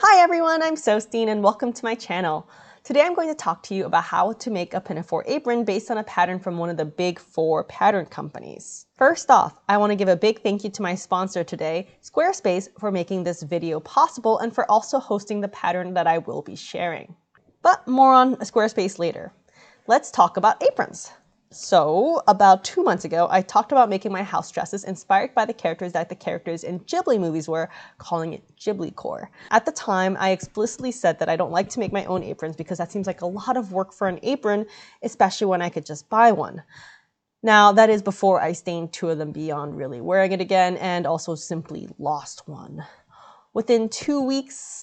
Hi everyone, I'm Sostine and welcome to my channel. Today I'm going to talk to you about how to make a pinafore apron based on a pattern from one of the big 4 pattern companies. First off, I want to give a big thank you to my sponsor today, Squarespace, for making this video possible and for also hosting the pattern that I will be sharing. But more on Squarespace later. Let's talk about aprons. So, about 2 months ago, I talked about making my house dresses inspired by the characters that the characters in Ghibli movies were, calling it Ghiblicore. At the time, I explicitly said that I don't like to make my own aprons because that seems like a lot of work for an apron, especially when I could just buy one. Now, that is before I stained 2 of them beyond really wearing it again and also simply lost one. Within 2 weeks,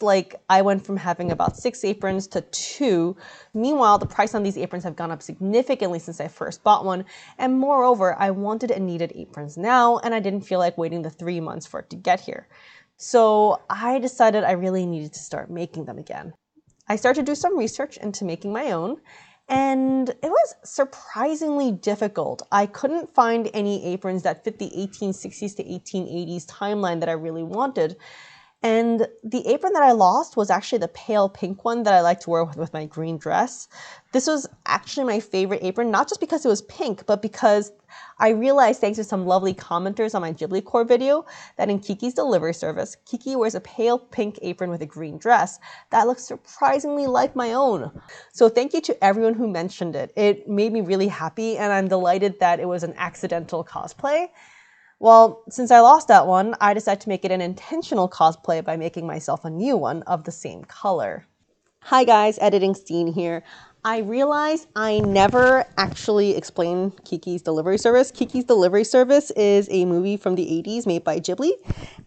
I went from having about 6 aprons to 2. Meanwhile, the price on these aprons have gone up significantly since I first bought one. And moreover, I wanted and needed aprons now, and I didn't feel like waiting the 3 months for it to get here. So I decided I really needed to start making them again. I started to do some research into making my own, and it was surprisingly difficult. I couldn't find any aprons that fit the 1860s to 1880s timeline that I really wanted. And the apron that I lost was actually the pale pink one that I like to wear with my green dress. This was actually my favorite apron, not just because it was pink, but because I realized, thanks to some lovely commenters on my Ghiblicore video, that in Kiki's delivery service, Kiki wears a pale pink apron with a green dress that looks surprisingly like my own. So thank you to everyone who mentioned it. It made me really happy, and I'm delighted that it was an accidental cosplay. Well, since I lost that one, I decided to make it an intentional cosplay by making myself a new one of the same color. Hi guys, Editing Steen here. I realized I never actually explained Kiki's Delivery Service. Kiki's Delivery Service is a movie from the 80s made by Ghibli,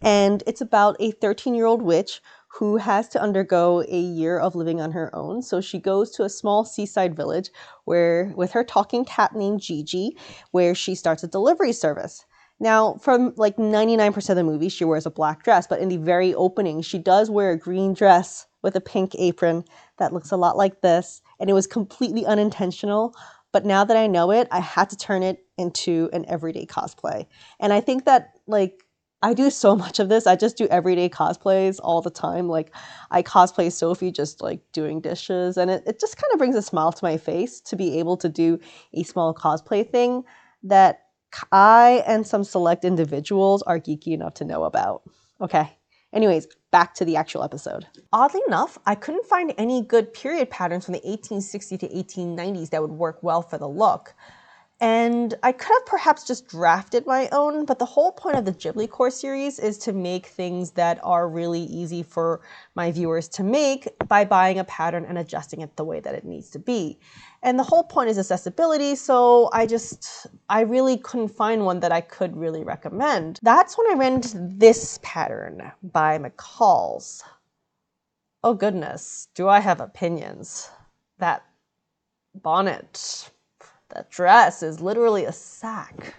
and it's about a 13-year-old witch who has to undergo a year of living on her own. So she goes to a small seaside village with her talking cat named Gigi, where she starts a delivery service. Now, from 99% of the movie, she wears a black dress, but in the very opening, she does wear a green dress with a pink apron that looks a lot like this, and it was completely unintentional. But now that I know it, I had to turn it into an everyday cosplay. And I think that, I do so much of this. I just do everyday cosplays all the time. I cosplay Sophie just, doing dishes, and it just kind of brings a smile to my face to be able to do a small cosplay thing that I and some select individuals are geeky enough to know about. Okay, anyways, back to the actual episode. Oddly enough, I couldn't find any good period patterns from the 1860s to 1890s that would work well for the look. And I could have perhaps just drafted my own, but the whole point of the Ghiblicore series is to make things that are really easy for my viewers to make by buying a pattern and adjusting it the way that it needs to be. And the whole point is accessibility, so I really couldn't find one that I could really recommend. That's when I ran into this pattern by McCalls. Oh goodness, do I have opinions? That bonnet. That dress is literally a sack.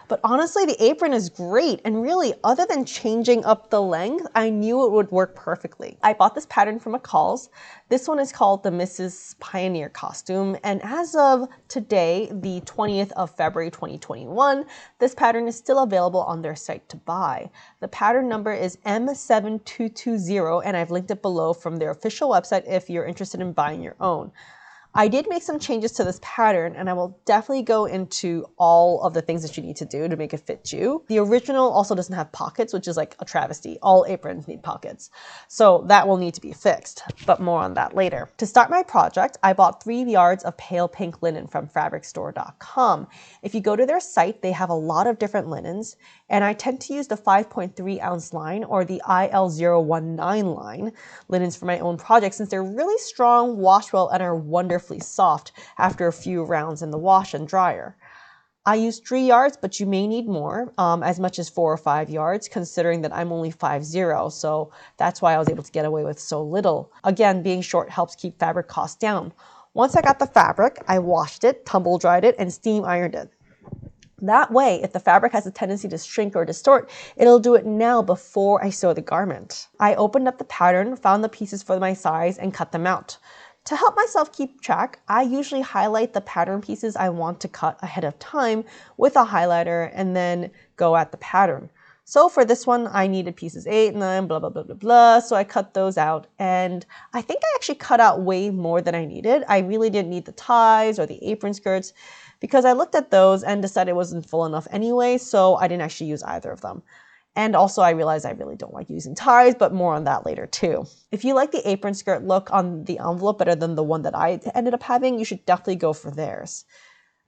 But honestly, the apron is great, and really, other than changing up the length, I knew it would work perfectly. I bought this pattern from McCalls. This one is called the Mrs. Pioneer costume, and as of today, the 20th of February 2021, this pattern is still available on their site to buy. The pattern number is M7220, and I've linked it below from their official website if you're interested in buying your own. I did make some changes to this pattern, and I will definitely go into all of the things that you need to do to make it fit you. The original also doesn't have pockets, which is like a travesty. All aprons need pockets. So that will need to be fixed, but more on that later. To start my project, I bought 3 yards of pale pink linen from fabricstore.com. If you go to their site, they have a lot of different linens, and I tend to use the 5.3 ounce line or the IL019 line linens for my own project since they're really strong, wash well, and are wonderful soft after a few rounds in the wash and dryer. I used 3 yards, but you may need more, as much as 4 or 5 yards, considering that I'm only 5'0", so that's why I was able to get away with so little. Again, being short helps keep fabric costs down. Once I got the fabric, I washed it, tumble dried it, and steam ironed it. That way, if the fabric has a tendency to shrink or distort, it'll do it now before I sew the garment. I opened up the pattern, found the pieces for my size, and cut them out. To help myself keep track, I usually highlight the pattern pieces I want to cut ahead of time with a highlighter and then go at the pattern. So for this one, I needed pieces 8, 9, blah, blah, blah, blah, blah. So I cut those out. And I think I actually cut out way more than I needed. I really didn't need the ties or the apron skirts because I looked at those and decided it wasn't full enough anyway. So I didn't actually use either of them. And also I realized I really don't like using ties, but more on that later too. If you like the apron skirt look on the envelope better than the one that I ended up having, you should definitely go for theirs.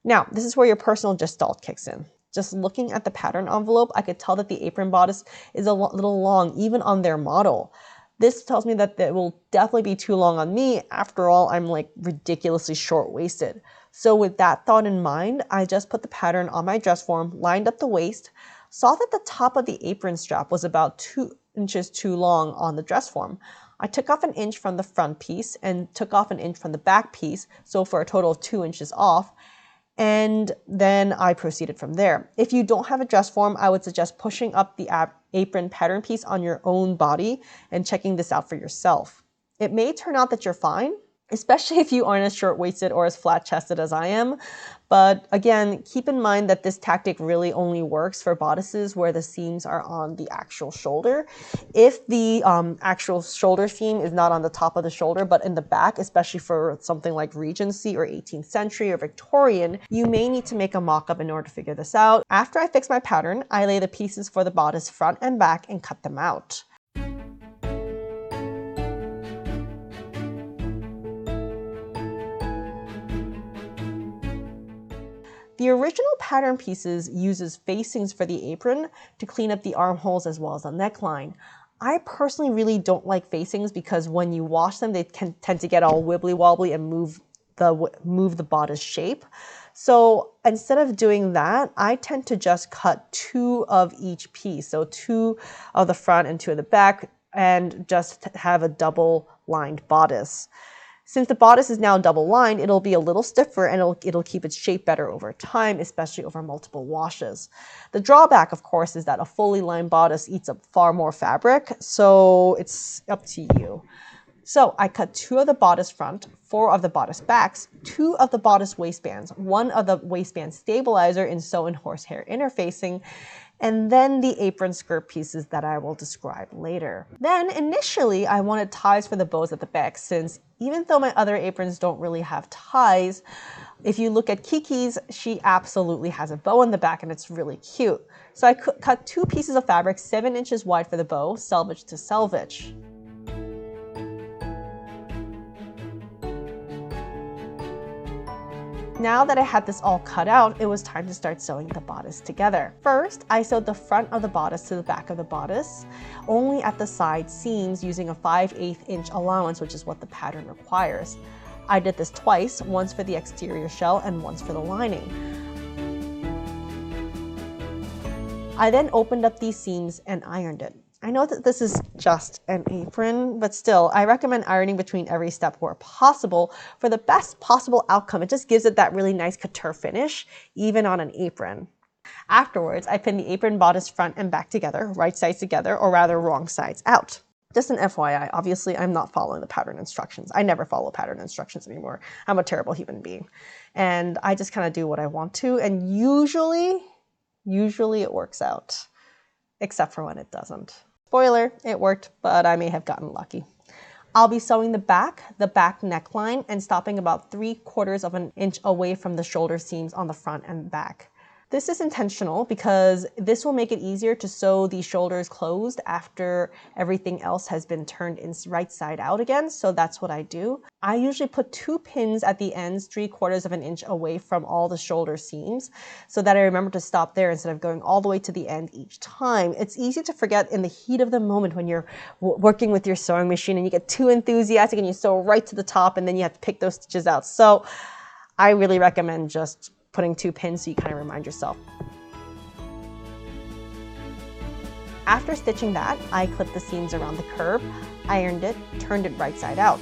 Now, this is where your personal gestalt kicks in. Just looking at the pattern envelope, I could tell that the apron bodice is a little long, even on their model. This tells me that it will definitely be too long on me. After all, I'm like ridiculously short-waisted. So with that thought in mind, I just put the pattern on my dress form, lined up the waist, saw that the top of the apron strap was about 2 inches too long on the dress form. I took off 1 inch from the front piece and took off 1 inch from the back piece, so for a total of 2 inches off. And then I proceeded from there. If you don't have a dress form, I would suggest pushing up the apron pattern piece on your own body and checking this out for yourself. It may turn out that you're fine, especially if you aren't as short-waisted or as flat-chested as I am. But again, keep in mind that this tactic really only works for bodices where the seams are on the actual shoulder. If the actual shoulder seam is not on the top of the shoulder, but in the back, especially for something like Regency or 18th century or Victorian, you may need to make a mock-up in order to figure this out. After I fix my pattern, I lay the pieces for the bodice front and back and cut them out. The original pattern pieces uses facings for the apron to clean up the armholes as well as the neckline. I personally really don't like facings because when you wash them, they can tend to get all wibbly wobbly and move the bodice shape. So instead of doing that, I tend to just cut 2 of each piece. So 2 of the front and 2 of the back, and just have a double lined bodice. Since the bodice is now double lined, it'll be a little stiffer and it'll keep its shape better over time, especially over multiple washes. The drawback, of course, is that a fully lined bodice eats up far more fabric, so it's up to you. So I cut 2 of the bodice front, 4 of the bodice backs, 2 of the bodice waistbands, 1 of the waistband stabilizer in sew and horsehair interfacing, and then the apron skirt pieces that I will describe later. Then initially I wanted ties for the bows at the back, since even though my other aprons don't really have ties, if you look at Kiki's, she absolutely has a bow in the back and it's really cute. So I cut 2 pieces of fabric 7 inches wide for the bow, selvage to selvage. Now that I had this all cut out, it was time to start sewing the bodice together. First, I sewed the front of the bodice to the back of the bodice, only at the side seams using a 5/8 inch allowance, which is what the pattern requires. I did this twice, once for the exterior shell and once for the lining. I then opened up these seams and ironed it. I know that this is just an apron, but still, I recommend ironing between every step where possible for the best possible outcome. It just gives it that really nice couture finish, even on an apron. Afterwards, I pinned the apron bodice front and back together, right sides together, or rather wrong sides out. Just an FYI, obviously I'm not following the pattern instructions. I never follow pattern instructions anymore. I'm a terrible human being. And I just kind of do what I want to, and usually it works out, except for when it doesn't. Spoiler, it worked, but I may have gotten lucky. I'll be sewing the back neckline, and stopping about 3/4 of an inch away from the shoulder seams on the front and back. This is intentional because this will make it easier to sew the shoulders closed after everything else has been turned in right side out again, so that's what I do. I usually put 2 pins at the ends 3/4 of an inch away from all the shoulder seams so that I remember to stop there instead of going all the way to the end each time. It's easy to forget in the heat of the moment when you're working with your sewing machine and you get too enthusiastic and you sew right to the top and then you have to pick those stitches out. So I really recommend just putting 2 pins so you kind of remind yourself. After stitching that, I clipped the seams around the curve, ironed it, turned it right side out.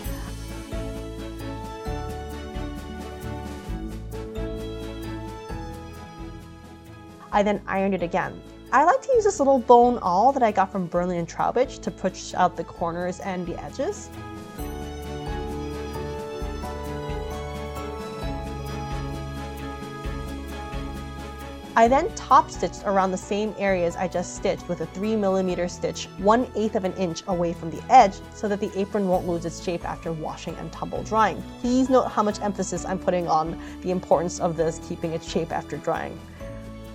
I then ironed it again. I like to use this little bone awl that I got from Burnley and Trowbridge to push out the corners and the edges. I then top stitched around the same areas I just stitched with a 3mm stitch 1/8 of an inch away from the edge so that the apron won't lose its shape after washing and tumble drying. Please note how much emphasis I'm putting on the importance of this keeping its shape after drying.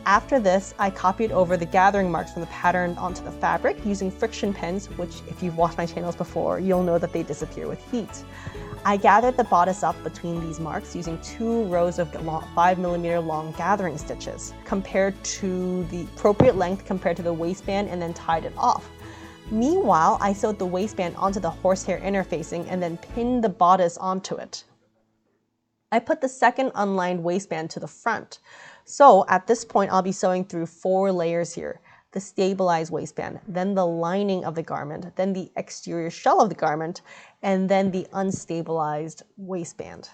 After this, I copied over the gathering marks from the pattern onto the fabric using friction pens, which if you've watched my channels before, you'll know that they disappear with heat. I gathered the bodice up between these marks using 2 rows of 5mm long gathering stitches, compared to the appropriate length compared to the waistband, and then tied it off. Meanwhile, I sewed the waistband onto the horsehair interfacing and then pinned the bodice onto it. I put the second unlined waistband to the front. So at this point, I'll be sewing through 4 layers here. The stabilized waistband, then the lining of the garment, then the exterior shell of the garment, and then the unstabilized waistband.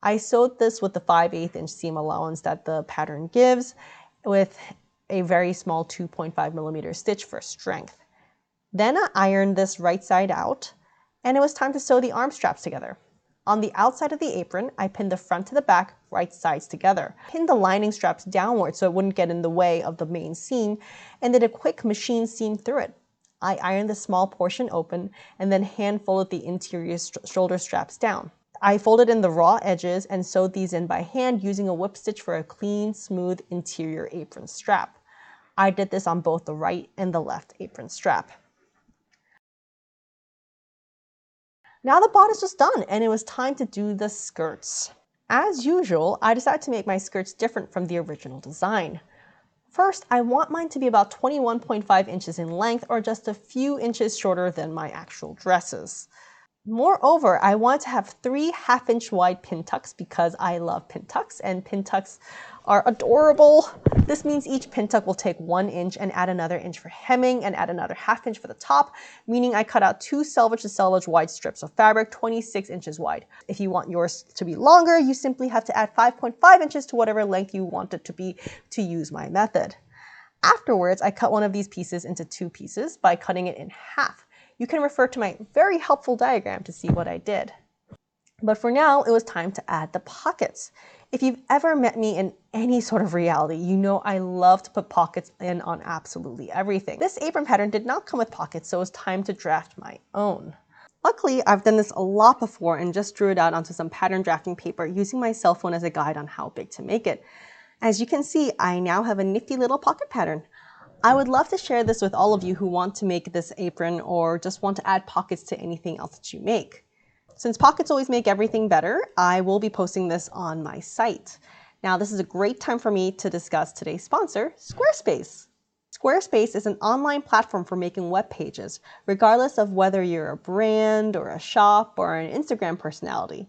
I sewed this with the 5/8 inch seam allowance that the pattern gives, with a very small 2.5mm stitch for strength. Then I ironed this right side out, and it was time to sew the arm straps together. On the outside of the apron, I pinned the front to the back, right sides together. Pinned the lining straps downward so it wouldn't get in the way of the main seam, and did a quick machine seam through it. I ironed the small portion open and then hand folded the interior shoulder straps down. I folded in the raw edges and sewed these in by hand using a whip stitch for a clean, smooth interior apron strap. I did this on both the right and the left apron strap. Now the bodice was done and it was time to do the skirts. As usual, I decided to make my skirts different from the original design. First, I want mine to be about 21.5 inches in length, or just a few inches shorter than my actual dresses. Moreover, I want to have 3 half-inch wide pin tucks because I love pin tucks, and pin tucks are adorable. This means each pin tuck will take 1 inch and add another inch for hemming and add another ½ inch for the top, meaning I cut out 2 selvage to selvage wide strips of fabric, 26 inches wide. If you want yours to be longer, you simply have to add 5.5 inches to whatever length you want it to be to use my method. Afterwards, I cut one of these pieces into 2 pieces by cutting it in half. You can refer to my very helpful diagram to see what I did. But for now, it was time to add the pockets. If you've ever met me in any sort of reality, you know I love to put pockets in on absolutely everything. This apron pattern did not come with pockets, so it was time to draft my own. Luckily, I've done this a lot before and just drew it out onto some pattern drafting paper using my cell phone as a guide on how big to make it. As you can see, I now have a nifty little pocket pattern. I would love to share this with all of you who want to make this apron or just want to add pockets to anything else that you make. Since pockets always make everything better, I will be posting this on my site. Now, this is a great time for me to discuss today's sponsor, Squarespace. Squarespace is an online platform for making web pages, regardless of whether you're a brand or a shop or an Instagram personality.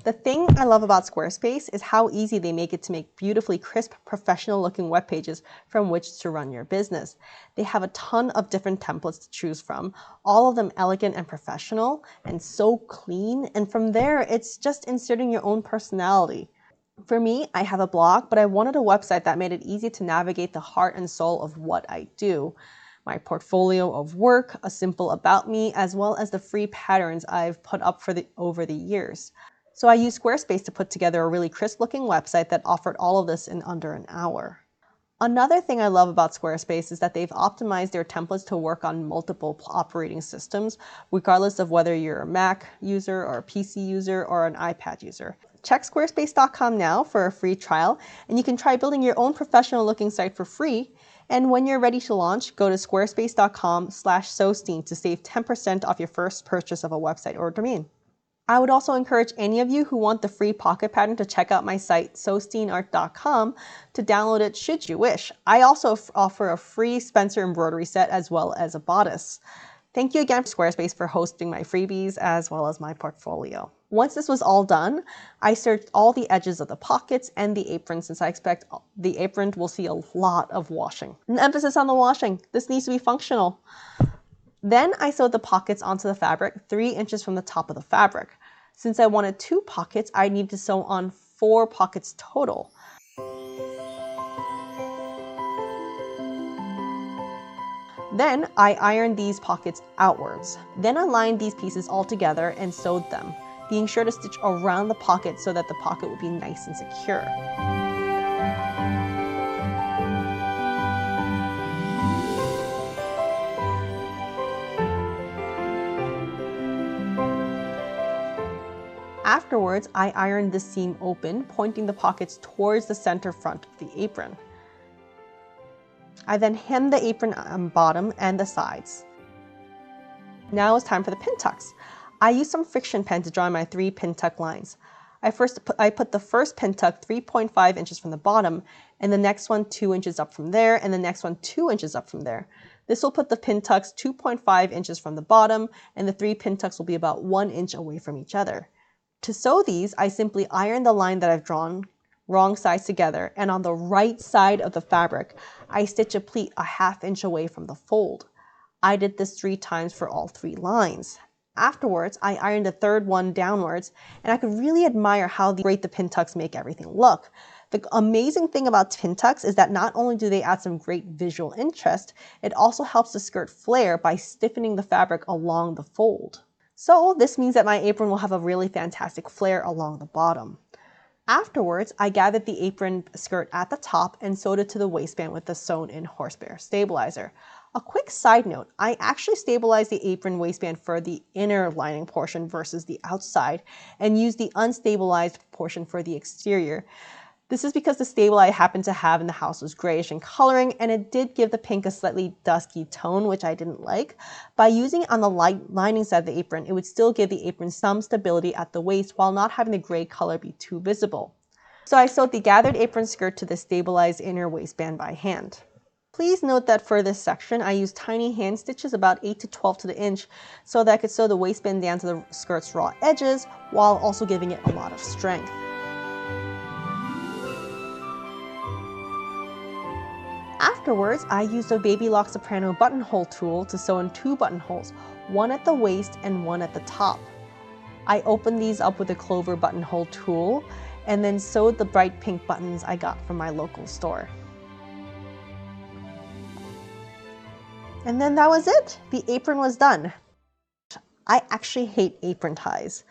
The thing I love about Squarespace is how easy they make it to make beautifully crisp, professional-looking web pages from which to run your business. They have a ton of different templates to choose from, all of them elegant and professional and so clean, and from there, it's just inserting your own personality. For me, I have a blog, but I wanted a website that made it easy to navigate the heart and soul of what I do. My portfolio of work, a simple about me, as well as the free patterns I've put up over the years. So I used Squarespace to put together a really crisp looking website that offered all of this in under an hour. Another thing I love about Squarespace is that they've optimized their templates to work on multiple operating systems, regardless of whether you're a Mac user or a PC user or an iPad user. Check squarespace.com now for a free trial, and you can try building your own professional looking site for free. And when you're ready to launch, go to squarespace.com/sewstein to save 10% off your first purchase of a website or domain. I would also encourage any of you who want the free pocket pattern to check out my site, sewsteinart.com, to download it should you wish. I also offer a free Spencer embroidery set as well as a bodice. Thank you again to Squarespace for hosting my freebies as well as my portfolio. Once this was all done, I serged all the edges of the pockets and the apron since I expect the apron will see a lot of washing. An emphasis on the washing. This needs to be functional. Then I sewed the pockets onto the fabric 3 inches from the top of the fabric. Since I wanted 2 pockets, I needed to sew on 4 pockets total. Then I ironed these pockets outwards. Then I lined these pieces all together and sewed them, being sure to stitch around the pocket so that the pocket would be nice and secure. Afterwards, I ironed the seam open, pointing the pockets towards the center front of the apron. I then hemmed the apron bottom and the sides. Now it's time for the pin tucks. I used some friction pen to draw my 3 pin tuck lines. I put the first pin tuck 3.5 inches from the bottom, and the next one 2 inches up from there, and the next one 2 inches up from there. This will put the pin tucks 2.5 inches from the bottom, and the 3 pin tucks will be about 1 inch away from each other. To sew these, I simply iron the line that I've drawn, wrong sides together, and on the right side of the fabric, I stitch a pleat a ½ inch away from the fold. I did this 3 times for all 3 lines. Afterwards, I ironed the third one downwards, and I could really admire how great the pin tucks make everything look. The amazing thing about pin tucks is that not only do they add some great visual interest, it also helps the skirt flare by stiffening the fabric along the fold. So this means that my apron will have a really fantastic flare along the bottom. Afterwards, I gathered the apron skirt at the top and sewed it to the waistband with the sewn-in horsehair stabilizer. A quick side note, I actually stabilized the apron waistband for the inner lining portion versus the outside and used the unstabilized portion for the exterior. This is because the stable I happened to have in the house was grayish in coloring, and it did give the pink a slightly dusky tone, which I didn't like. By using it on the lining side of the apron, it would still give the apron some stability at the waist while not having the gray color be too visible. So I sewed the gathered apron skirt to the stabilized inner waistband by hand. Please note that for this section, I used tiny hand stitches about 8 to 12 to the inch so that I could sew the waistband down to the skirt's raw edges while also giving it a lot of strength. Afterwards, I used a Baby Lock Soprano buttonhole tool to sew in 2 buttonholes, one at the waist and one at the top. I opened these up with a clover buttonhole tool and then sewed the bright pink buttons I got from my local store. And then that was it. The apron was done. I actually hate apron ties.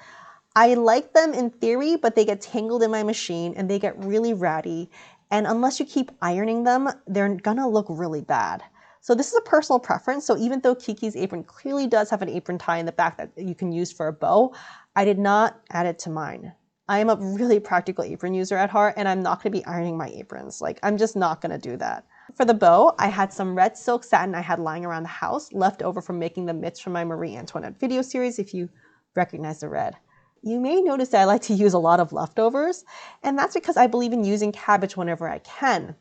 I like them in theory, but they get tangled in my machine and they get really ratty. And unless you keep ironing them, they're gonna look really bad. So this is a personal preference. So even though Kiki's apron clearly does have an apron tie in the back that you can use for a bow, I did not add it to mine. I am a really practical apron user at heart, and I'm not gonna be ironing my aprons. Like, I'm just not gonna do that. For the bow, I had some red silk satin I had lying around the house, left over from making the mitts from my Marie Antoinette video series, if you recognize the red. You may notice that I like to use a lot of leftovers, and that's because I believe in using cabbage whenever I can.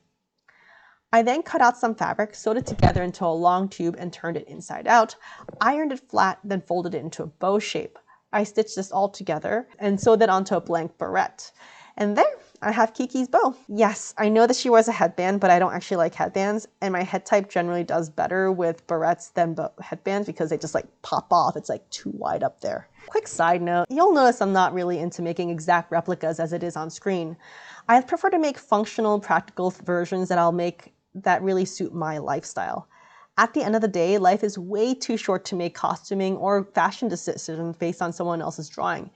I then cut out some fabric, sewed it together into a long tube and turned it inside out, ironed it flat, then folded it into a bow shape. I stitched this all together and sewed it onto a blank barrette. And there, I have Kiki's bow. Yes, I know that she wears a headband, but I don't actually like headbands, and my head type generally does better with barrettes than headbands because they just like pop off. It's like too wide up there. Quick side note, you'll notice I'm not really into making exact replicas as it is on screen. I prefer to make functional, practical versions that I'll make that really suit my lifestyle. At the end of the day, life is way too short to make costuming or fashion decisions based on someone else's drawing.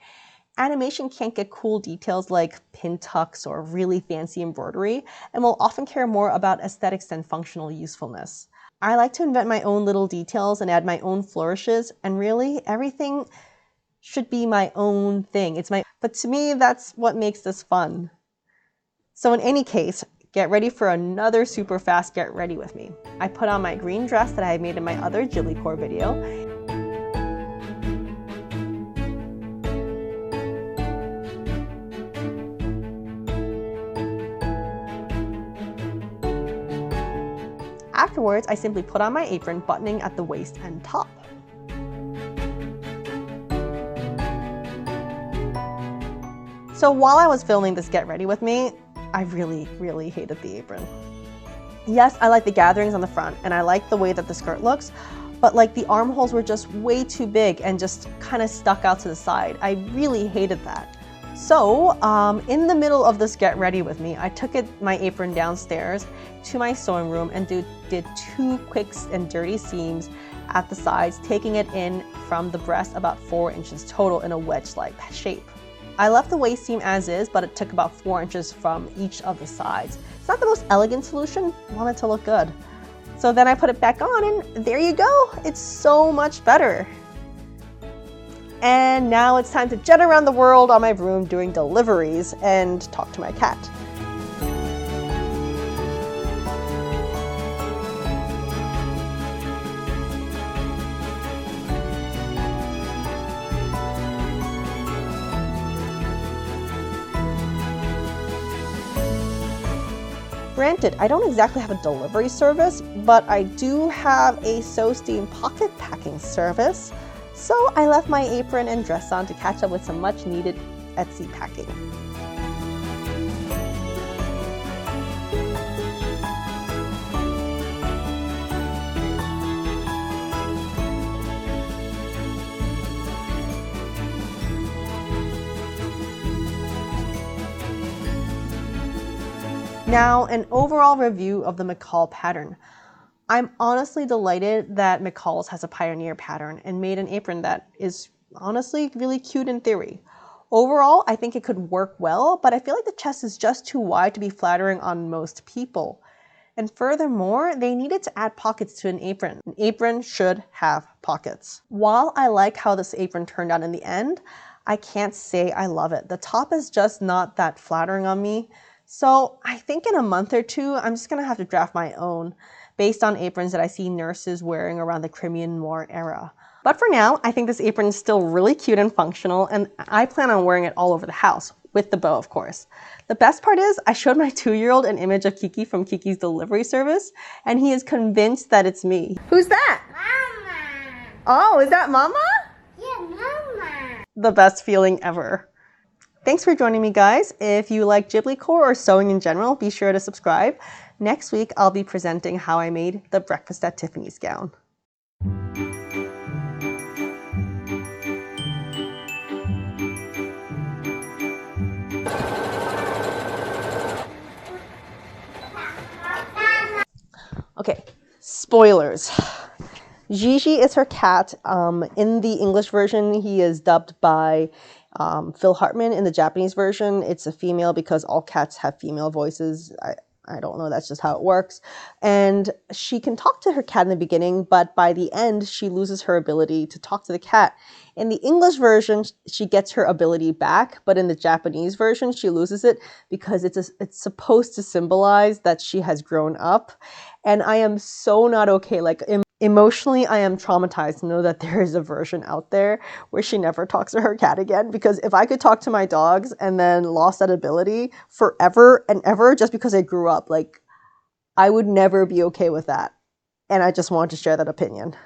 Animation can't get cool details like pin tucks or really fancy embroidery, and will often care more about aesthetics than functional usefulness. I like to invent my own little details and add my own flourishes, and really everything should be my own thing. But to me, that's what makes this fun. So in any case, get ready for another super fast get ready with me. I put on my green dress that I made in my other Ghiblicore video. Afterwards, I simply put on my apron, buttoning at the waist and top. So while I was filming this get ready with me, I really hated the apron. Yes, I like the gatherings on the front and I like the way that the skirt looks, but like the armholes were just way too big and just kind of stuck out to the side. I really hated that. So in the middle of this get ready with me, I took my apron downstairs to my sewing room and did 2 quick and dirty seams at the sides, taking it in from the breast about 4 inches total in a wedge-like shape. I left the waist seam as is, but it took about 4 inches from each of the sides. It's not the most elegant solution, I want it to look good. So then I put it back on and there you go, it's so much better. And now it's time to jet around the world on my broom doing deliveries and talk to my cat. Granted, I don't exactly have a delivery service, but I do have a SewSteam pocket packing service. So I left my apron and dress on to catch up with some much needed Etsy packing. Now, an overall review of the McCall pattern. I'm honestly delighted that McCalls has a pioneer pattern and made an apron that is honestly really cute in theory. Overall, I think it could work well, but I feel like the chest is just too wide to be flattering on most people. And furthermore, they needed to add pockets to an apron. An apron should have pockets. While I like how this apron turned out in the end, I can't say I love it. The top is just not that flattering on me. So I think in a month or two, I'm just gonna have to draft my own based on aprons that I see nurses wearing around the Crimean War era. But for now, I think this apron is still really cute and functional, and I plan on wearing it all over the house, with the bow, of course. The best part is, I showed my 2-year-old an image of Kiki from Kiki's delivery service, and he is convinced that it's me. Who's that? Mama! Oh, is that Mama? Yeah, Mama! The best feeling ever. Thanks for joining me, guys. If you like Ghiblicore or sewing in general, be sure to subscribe. Next week, I'll be presenting how I made the Breakfast at Tiffany's gown. Okay, spoilers. Gigi is her cat. In the English version, he is dubbed by Phil Hartman. In the Japanese version, it's a female because all cats have female voices. I don't know, that's just how it works. And she can talk to her cat in the beginning, but by the end, she loses her ability to talk to the cat. In the English version, she gets her ability back, but in the Japanese version, she loses it because it's supposed to symbolize that she has grown up. And I am so not okay. Like, emotionally, I am traumatized to know that there is a version out there where she never talks to her cat again, because if I could talk to my dogs and then lost that ability forever and ever just because I grew up, like, I would never be okay with that. And I just wanted to share that opinion.